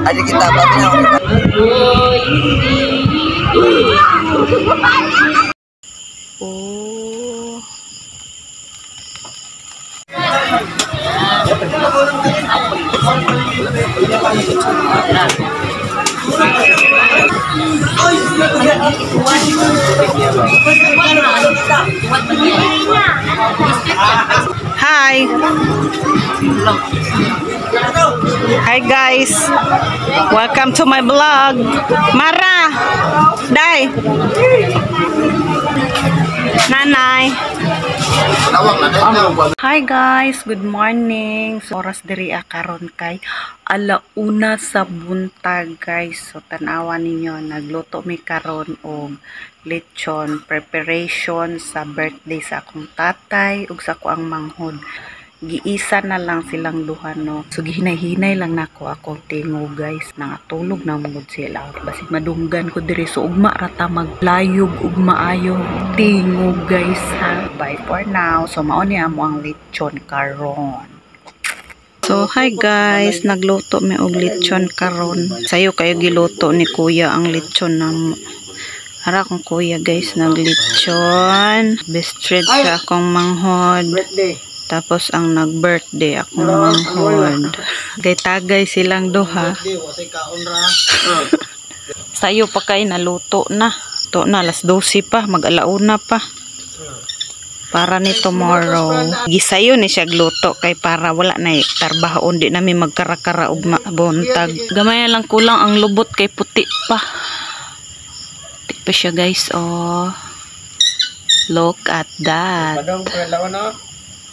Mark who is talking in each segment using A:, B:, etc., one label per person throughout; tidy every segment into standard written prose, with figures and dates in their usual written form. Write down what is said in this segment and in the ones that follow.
A: Ada kita babnya.
B: Oh. Hi. Hi guys. Welcome to my vlog. Mara. Dai. Nanay. Hi guys, good morning. So, oras diri karon kay alauna sa buntag guys. So tan-awa ninyo, nagluto mi karon og lechon preparation sa birthday sa akong tatay ug sa ko ang manghod. Giisa na lang silang duha no. So gihinay-hinay lang nako akong tingo guys. Nangatulog na mugod sila. Basig madunggan ko diri so ugma rata maglayog ug maayo tingo guys ha. Bye for now. So mao ni amo ang lechon karon. So hi guys, nagluto mi og lechon karon. Sayo kayo giluto ni kuya ang lechon namo. Ara akong kuya guys naglechon. Best friend sa akong manghod. Tapos ang nag-birthday akong manghod. Kay tagay silang duha. Sayo pa kay naluto na. To na alas 12 pa, mag-alauna pa. Para ni tomorrow. Gisayo ni siya gluto kay para wala na tarbahon di nami magkarakara og buntag. Gamay lang kulang ang lubot kay puti pa. Puti pa siya guys, oh. Look at that.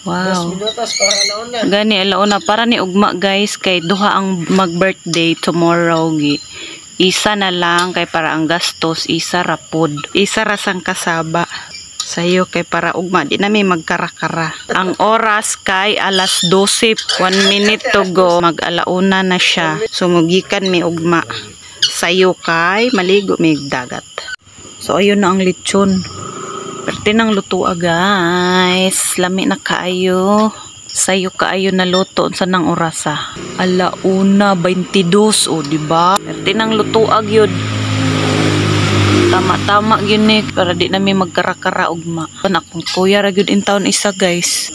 B: Wow. Gani alauna para ni ugma guys kay duha ang mag-birthday tomorrow gi. Isa na lang kay para ang gastos isa ra pod. Isa ra sang kasaba. Sayo kay para ugma di nami magkarakara. Ang oras kay alas 12, 1 minute to go. Mag-alauna na siya. Sumugikan mi ugma. Sayo kay maligo mi dagat. So ayun na ang lechon. Perte nang luto guys. Lami na kaayo. Sayo kaayo na luto sa nang orasa. Alauna 22 o diba? Perte nang luto yun. Tama-tama yun eh. Para di namin magkarakara ugma. Akong kuya ra gyud in town isa guys.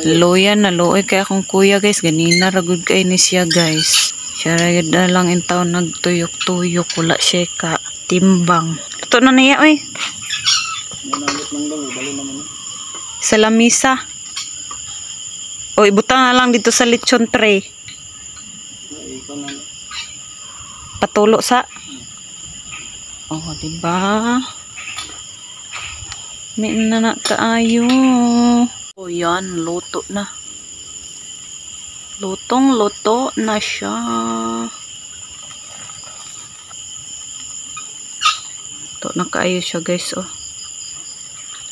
B: Luya na luoy kay akong kuya guys. Ganina ra gyud kay ni siya guys. Siya ra gyud na lang in town nagtuyok-tuyok. Wala siya ka timbang. Luto na niya oy. Sa lamisa. O ibutang na lang dito sa lechon tray. Patulo sa. Oh, diba? May na kaayo. O yan, luto na. Lutong-luto na siya. Luto na kaayo siya guys, oh.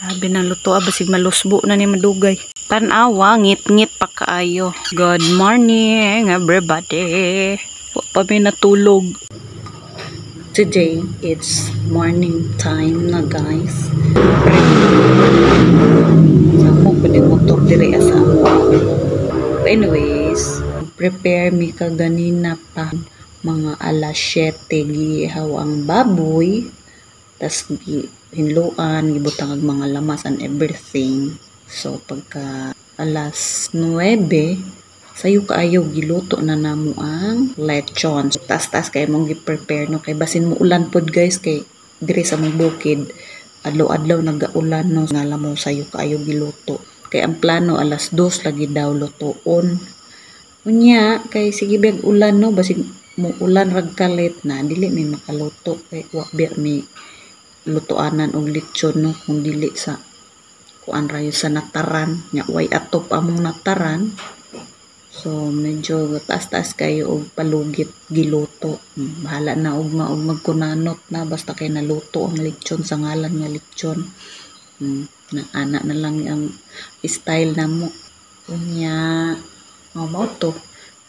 B: Sabi ng luto, basig malusbo na ni madugay. Tanawa, ngit-ngit pa kaayo. Good morning, everybody. Pa may natulog. Today, it's morning time na guys. Ako pa din motor dire asa ako. Anyways, prepare mi ka ganina pa. Mga alas 7 gihaw ang baboy. Tas hinluan, gibutang ang mga lamas and everything. So pagka alas 9, Sayo kaayo giluto na namo ang lechon. So, taas-taas kay mong gi-prepare no kay basin mo ulan pod guys kay diri sa mong bukid adlaw-adlaw nagaulan no ngala mo sayo kaayo giluto. Kay ang plano alas 2 lagi daw lutoon. Unya kay sige biyag ulan no basin mo ulan rag kalit na dili may makaluto kay wa biya may lutoanan og lechon no kung dili sa kuan rayo sa nataran nya way atop among nataran. So, medyo taas-taas kayo og palugit giluto. Bahala na og magkunanot na basta kay naluto ang lechon sa ngalan nga lechon. Na ana na lang ang style namo. Unya, mao to.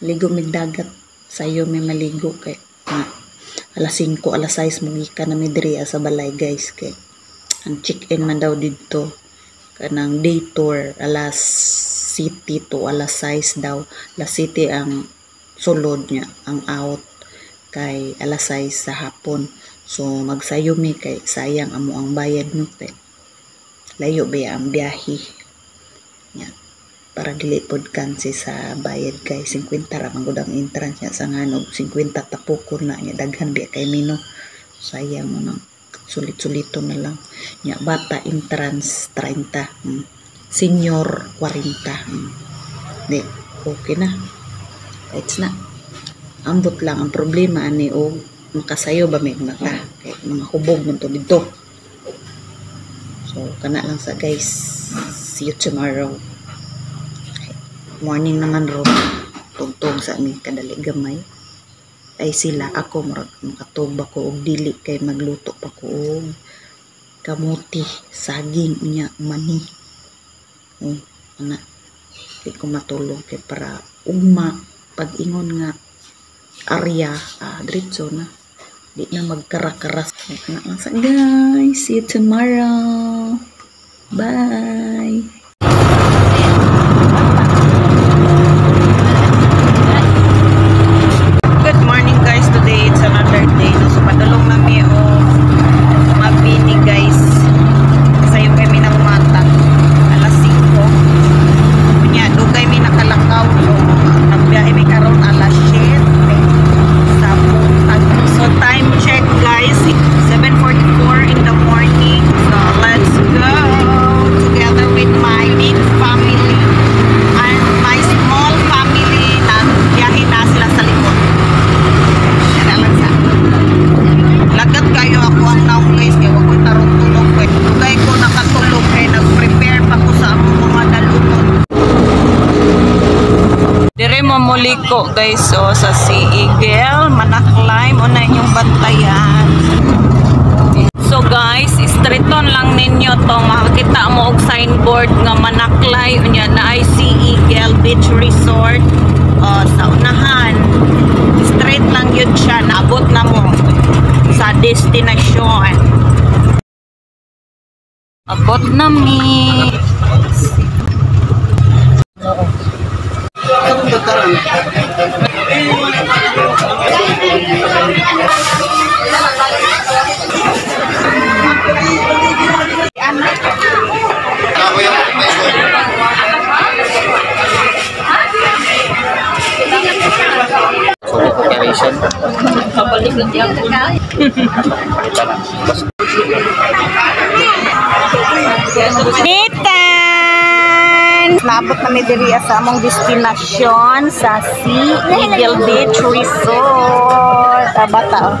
B: Ligo mig dagat sayo may maligo kay alas 5 alas 6 mo gikan na mi diri sa balay guys kay ang check-in man daw didto kanang day tour alas city to alas 6 daw. Alas city ang sulod niya, ang out kay alas 6 sa hapon. So magsayo mi kay sayang amo ang bayad no kay layo ba ang biyahe niya para dili pod kansi sa bayad kay 50 ra man gud ang entrance niya sa nganog 50 tapokon na niya daghan biya kay mino. Sayang mo nang sulit-sulito na lang niya bata entrance 30 senior 40 di okay na it's na ambot lang ang problema ani o makasayo ba may mata kay mga hubog man to dito. So kana lang sa guys, see you tomorrow. Morning naman ro tugtog sa amin kadali gamay ay sila ako makatubak ko og dili kay magluto pa ko og kamuti saging unya mani ana di ko matulog kay para ugma pag ingon nga area diretso na di na magkara-karas na lang sa guys. See you tomorrow, bye. Good morning guys, today it's another day no? So padulong nami o magbini guys sayo kami ng mata alas 5 kunya dugay mi nakalakaw so nagbiyahe mi karon alas 7 sa buntag. So time check guys, 7:44 in the morning. So let's go together with my big family and my small family na biyahe na sila sa likod. Lagat kayo ako ang naong guys kaya wag ko tarong tulog kay dugay ko nakatulog kay nag-prepare pa ko sa among mga dalunod. Dire mo muliko guys so sa Sea Eagle Manakline o na inyong bantayan. So guys, straighton lang ninyo to makakita mo og signboard nga Manaklay unya na ay Sea Eagle Beach Resort sa unahan. Straight lang yun siya, naabot na mo sa destination. Abot na mi.
A: Operation.
B: Nitan! Nabot na may diri sa among destinasyon sa Sea Eagle Beach Resort. Bata.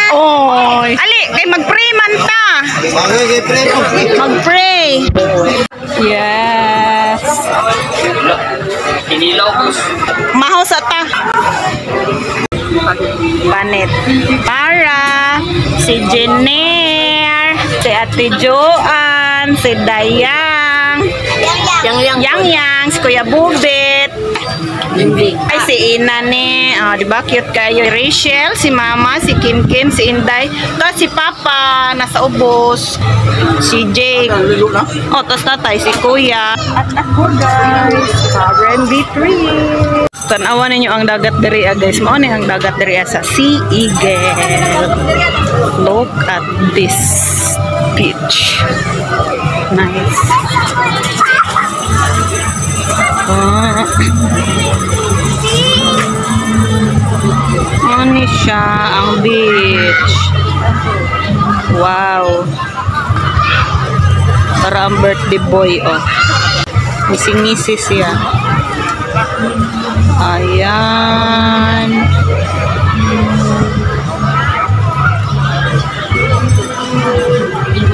B: Oy. Ali, kay mag-pray man ta. Mag-pray. Yes. Mahaw sa ta. Panit. Para si Jenner, si Ate Joan, si Dayang, Yang, si Kuya Bubit, ay si Ina ni, di ba cute kayo? Rachel, si Mama, si Kim, si Inday, tapos si Papa nasa ubos, si Jake, tapos tatay si Kuya, at ako guys, Karen B3. Tanawan ninyo ang dagat diri guys, mao ni ang dagat diri sa Sea Eagle. Look at this beach, nice. Ah. Ano siya ang beach. Wow. Para ang birthday boy, oh. Ngisi-ngisi siya. Ayan.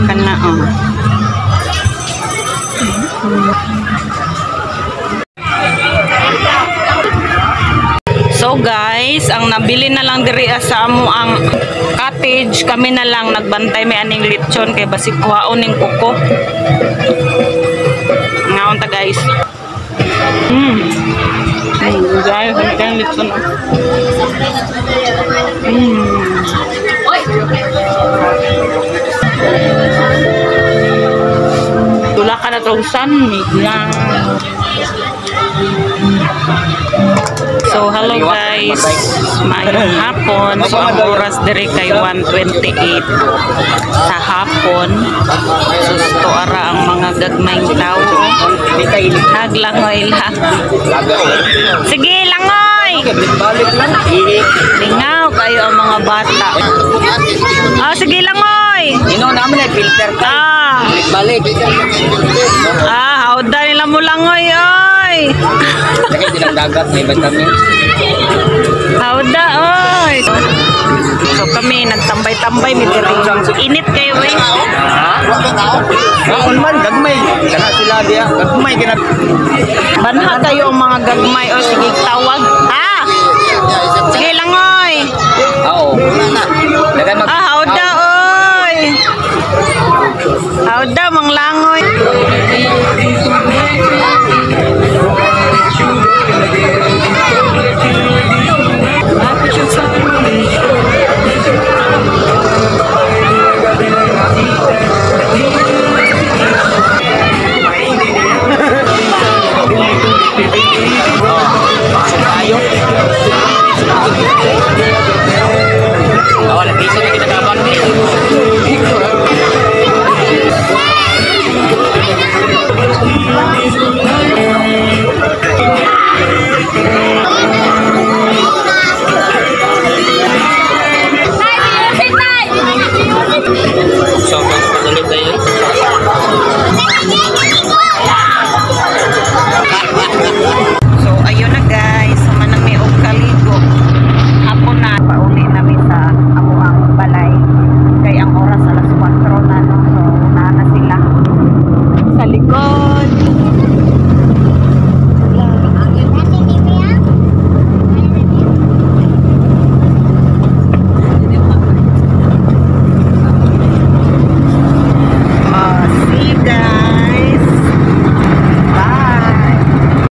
B: Kana, oh. So guys, ang nabili na lang diri sa amo ang cottage, kami na lang nagbantay may aning lechon kay basig kuhaon ning kuko. Ngaon ta guys. Guys, ang lechon. Tula ka na tong sunmig lang. So, hello guys. Maayong hapon. So, ang oras diri kay 1:28 sa hapon. So, ito ara ang mga gagmayng tao. Haglangoy lang. Sige, langoy! Lingaw kayo ang mga bata. Ah, sige, langoy!
A: Ino namin ay filter ka. Balik.
B: Hauda nila mo langoy, oy!
A: Lagi din dagat, may vitamin.
B: Hauda, oy! So kami nagtambay-tambay mi diri. Init kayo, oy.
A: Noon man gagmay. Kana sila dia, gagmay kinat.
B: Banha kayo ang mga gagmay, o sige tawag. Sige langoy.
A: Oo. Dagan mag.
B: Hauda, oy! Hauda, mang langoy.